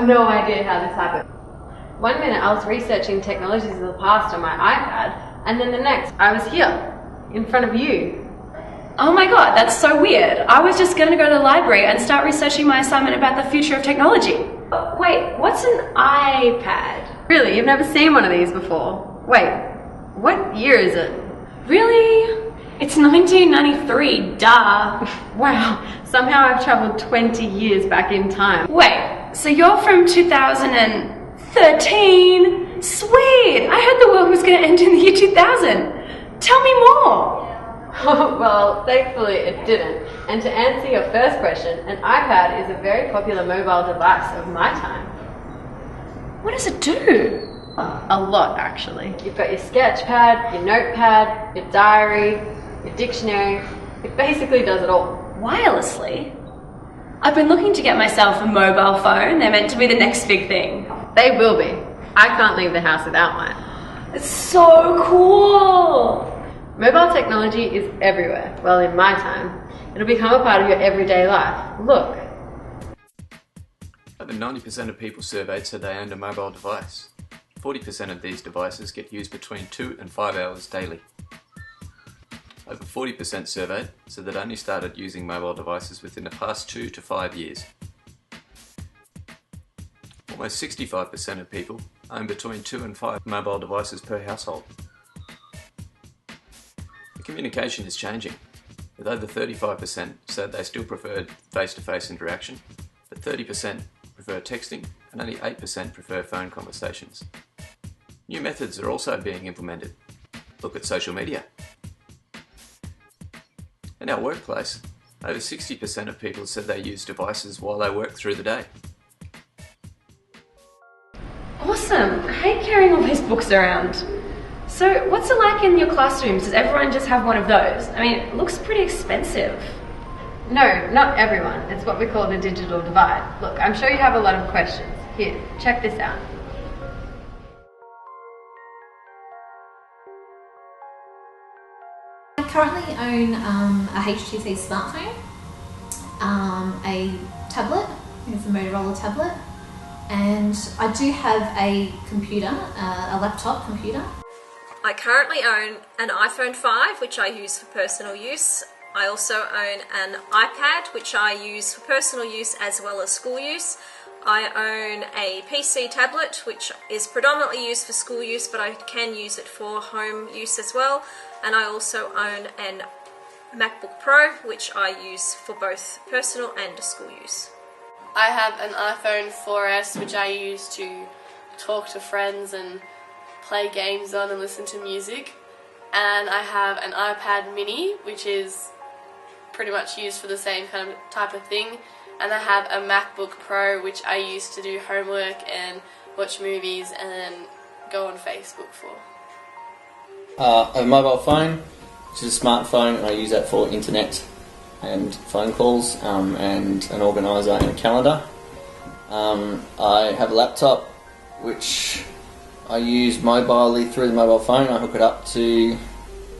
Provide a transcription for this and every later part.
no idea how this happened. One minute I was researching technologies of the past on my iPad, and then the next I was here, in front of you. Oh my god, that's so weird. I was just going to go to the library and start researching my assignment about the future of technology. Wait, what's an iPad? Really? You've never seen one of these before? Wait, what year is it? Really? It's 1993, duh. Wow, somehow I've travelled 20 years back in time. Wait, so you're from 2013? Sweet! I heard the world was going to end in the year 2000. Tell me more. Well, thankfully it didn't. And to answer your first question, an iPad is a very popular mobile device of my time. What does it do? A lot, actually. You've got your sketch pad, your notepad, your diary, your dictionary. It basically does it all. Wirelessly? I've been looking to get myself a mobile phone. They're meant to be the next big thing. They will be. I can't leave the house without mine. It's so cool! Mobile technology is everywhere. Well, in my time. It'll become a part of your everyday life. Look. Over 90% of people surveyed said they owned a mobile device. 40% of these devices get used between 2 and 5 hours daily. Over 40% surveyed said they'd only started using mobile devices within the past 2 to 5 years. Almost 65% of people own between 2 and 5 mobile devices per household. The communication is changing, with over 35% said they still preferred face-to-face interaction, but 30% prefer texting and only 8% prefer phone conversations. New methods are also being implemented. Look at social media. In our workplace, over 60% of people said they use devices while they work through the day. Awesome! I hate carrying all these books around. So what's it like in your classrooms? Does everyone just have one of those? I mean, it looks pretty expensive. No, not everyone. It's what we call the digital divide. Look, I'm sure you have a lot of questions. Here, check this out. I currently own a HTC smartphone, a tablet, it's a Motorola tablet, and I do have a computer, a laptop computer. I currently own an iPhone 5, which I use for personal use. I also own an iPad, which I use for personal use as well as school use. I own a PC tablet, which is predominantly used for school use, but I can use it for home use as well. And I also own an MacBook Pro, which I use for both personal and school use. I have an iPhone 4S, which I use to talk to friends and play games on and listen to music. And I have an iPad mini, which is pretty much used for the same kind of type of thing. And I have a MacBook Pro, which I use to do homework and watch movies and then go on Facebook for. I have a mobile phone, which is a smartphone, and I use that for internet and phone calls, and an organiser and a calendar. I have a laptop, which I use mobilely through the mobile phone. I hook it up to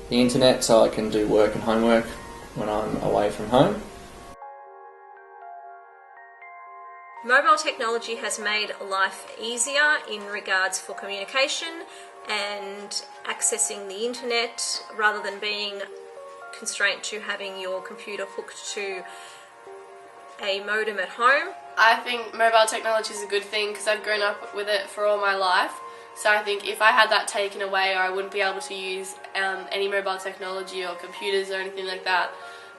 the internet so I can do work and homework when I'm away from home. Mobile technology has made life easier in regards for communication and accessing the internet rather than being constrained to having your computer hooked to a modem at home. I think mobile technology is a good thing because I've grown up with it for all my life. So I think if I had that taken away or I wouldn't be able to use any mobile technology or computers or anything like that,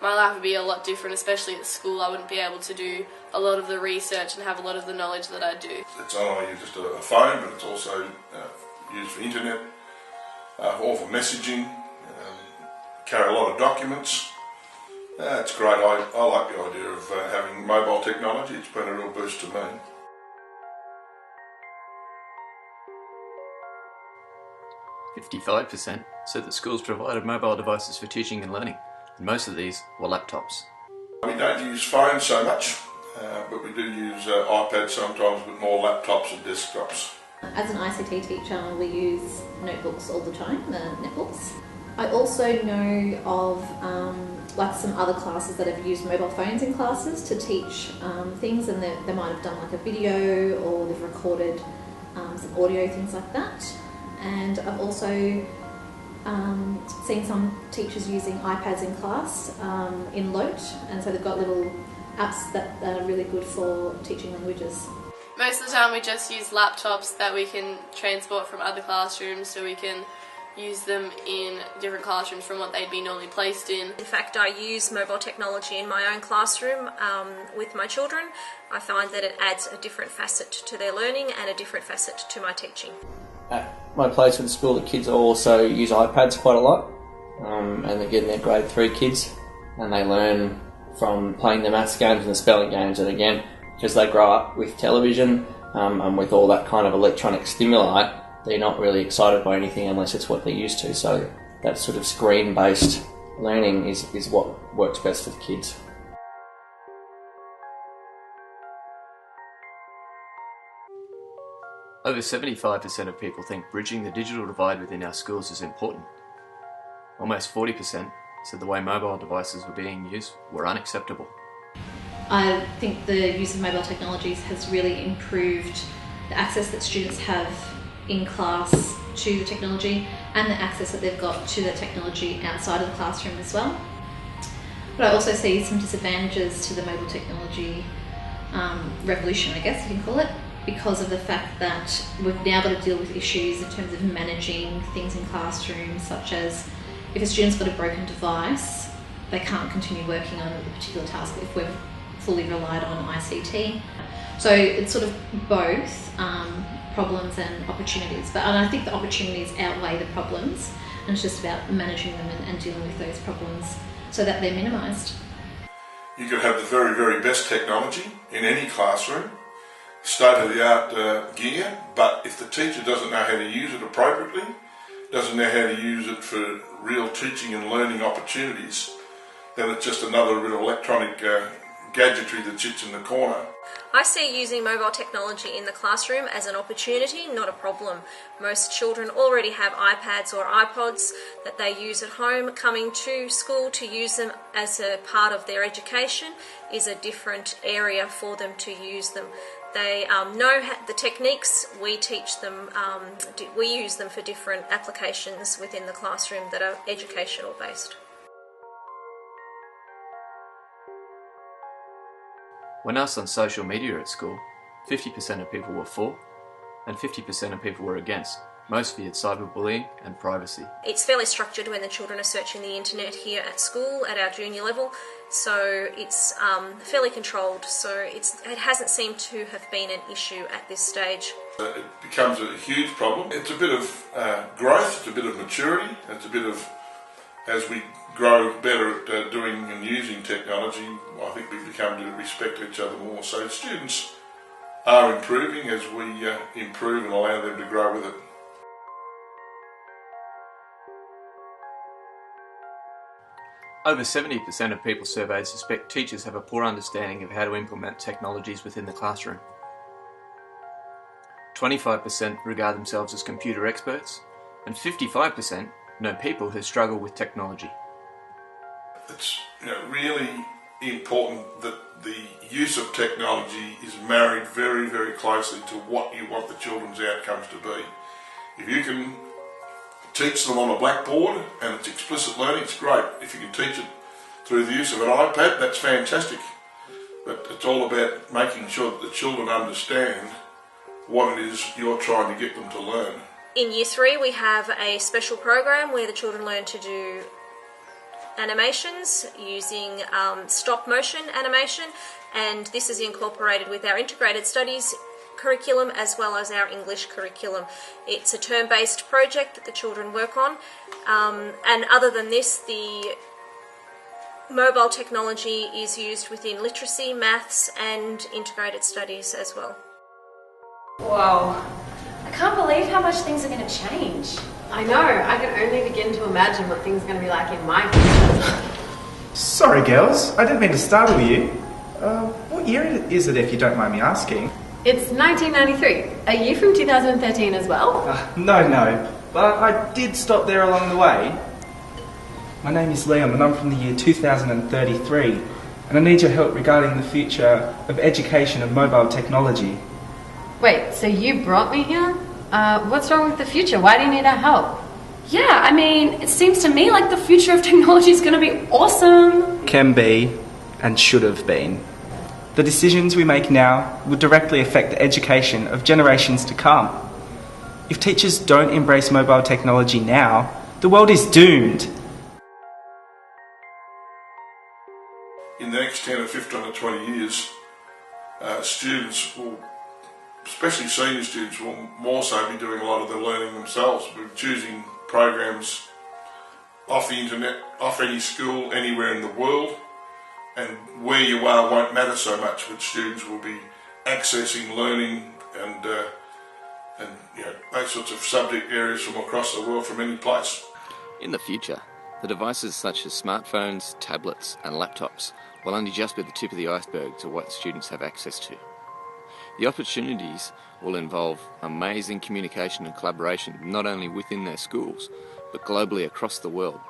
my life would be a lot different, especially at school. I wouldn't be able to do a lot of the research and have a lot of the knowledge that I do. It's not only just a phone, but it's also used for internet, or for messaging, carry a lot of documents. It's great. I like the idea of having mobile technology. It's been a real boost to me. %55% said that schools provided mobile devices for teaching and learning, and most of these were laptops. We don't use phones so much, but we do use iPads sometimes, but more laptops and desktops. As an ICT teacher, we use notebooks all the time, the netbooks. I also know of like some other classes that have used mobile phones in classes to teach things, and they might have done like a video, or they've recorded some audio, things like that. And I've also seen some teachers using iPads in class in LOTE, and so they've got little apps that are really good for teaching languages. Most of the time we just use laptops that we can transport from other classrooms, so we can use them in different classrooms from what they'd be normally placed in. In fact, I use mobile technology in my own classroom with my children. I find that it adds a different facet to their learning and a different facet to my teaching. At my place at the school, the kids also use iPads quite a lot, and again they're grade 3 kids, and they learn from playing the maths games and the spelling games, and again, because they grow up with television and with all that kind of electronic stimuli, they're not really excited by anything unless it's what they're used to. So that sort of screen-based learning is what works best for the kids. Over 75% of people think bridging the digital divide within our schools is important. Almost 40% said the way mobile devices were being used were unacceptable. I think the use of mobile technologies has really improved the access that students have in class to the technology, and the access that they've got to the technology outside of the classroom as well. But I also see some disadvantages to the mobile technology revolution, I guess you can call it, because of the fact that we've now got to deal with issues in terms of managing things in classrooms, such as if a student's got a broken device, they can't continue working on a particular task if we've fully relied on ICT. So it's sort of both problems and opportunities, and I think the opportunities outweigh the problems, and it's just about managing them and dealing with those problems so that they're minimised. You could have the very, very best technology in any classroom, state-of-the-art gear, but if the teacher doesn't know how to use it appropriately, doesn't know how to use it for real teaching and learning opportunities, then it's just another real electronic gadgetry that sits in the corner. I see using mobile technology in the classroom as an opportunity, not a problem. Most children already have iPads or iPods that they use at home. Coming to school to use them as a part of their education is a different area for them to use them. They know the techniques, we teach them, we use them for different applications within the classroom that are educational based. When asked on social media at school, 50% of people were for and 50% of people were against. Most feared cyberbullying and privacy. It's fairly structured when the children are searching the internet here at school at our junior level, so it's fairly controlled, so it hasn't seemed to have been an issue at this stage. It becomes a huge problem. It's a bit of growth, it's a bit of maturity, it's a bit of, as we grow better at doing and using technology, I think we become to respect each other more. So students are improving as we improve and allow them to grow with it. Over 70% of people surveyed suspect teachers have a poor understanding of how to implement technologies within the classroom. 25% regard themselves as computer experts, and 55% know people who struggle with technology. It's really important that the use of technology is married very, very closely to what you want the children's outcomes to be. If you can teach them on a blackboard and it's explicit learning, it's great. If you can teach it through the use of an iPad, that's fantastic. But it's all about making sure that the children understand what it is you're trying to get them to learn. In Year 3 we have a special program where the children learn to do animations using stop motion animation, and this is incorporated with our integrated studies curriculum as well as our English curriculum. It's a term-based project that the children work on, and other than this, the mobile technology is used within literacy, maths and integrated studies as well. Whoa, I can't believe how much things are going to change. I know, I can only begin to imagine what things are going to be like in my future. Sorry girls, I didn't mean to startle you. What year is it, if you don't mind me asking? It's 1993. Are you from 2013 as well? No, but I did stop there along the way. My name is Liam and I'm from the year 2033 and I need your help regarding the future of education and mobile technology. Wait, so you brought me here? What's wrong with the future? Why do you need our help? Yeah, I mean, it seems to me like the future of technology is going to be awesome. Can be and should have been. The decisions we make now will directly affect the education of generations to come. If teachers don't embrace mobile technology now, the world is doomed. In the next 10 or 15 or 20 years, students will, especially senior students, will more so be doing a lot of the learning themselves. We're choosing programs off the internet, off any school, anywhere in the world, and where you are won't matter so much, but students will be accessing learning and you know, those sorts of subject areas from across the world from any place. In the future, the devices such as smartphones, tablets and laptops will only just be the tip of the iceberg to what students have access to. The opportunities will involve amazing communication and collaboration not only within their schools, but globally across the world,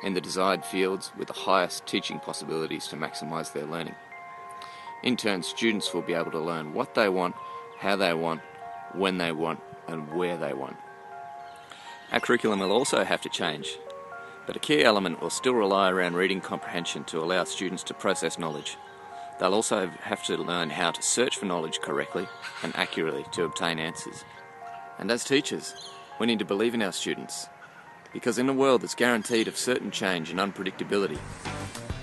in the desired fields with the highest teaching possibilities to maximise their learning. In turn, students will be able to learn what they want, how they want, when they want, and where they want. Our curriculum will also have to change, but a key element will still rely around reading comprehension to allow students to process knowledge. They'll also have to learn how to search for knowledge correctly and accurately to obtain answers. And as teachers, we need to believe in our students, because in a world that's guaranteed of certain change and unpredictability,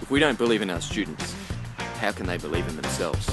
if we don't believe in our students, how can they believe in themselves?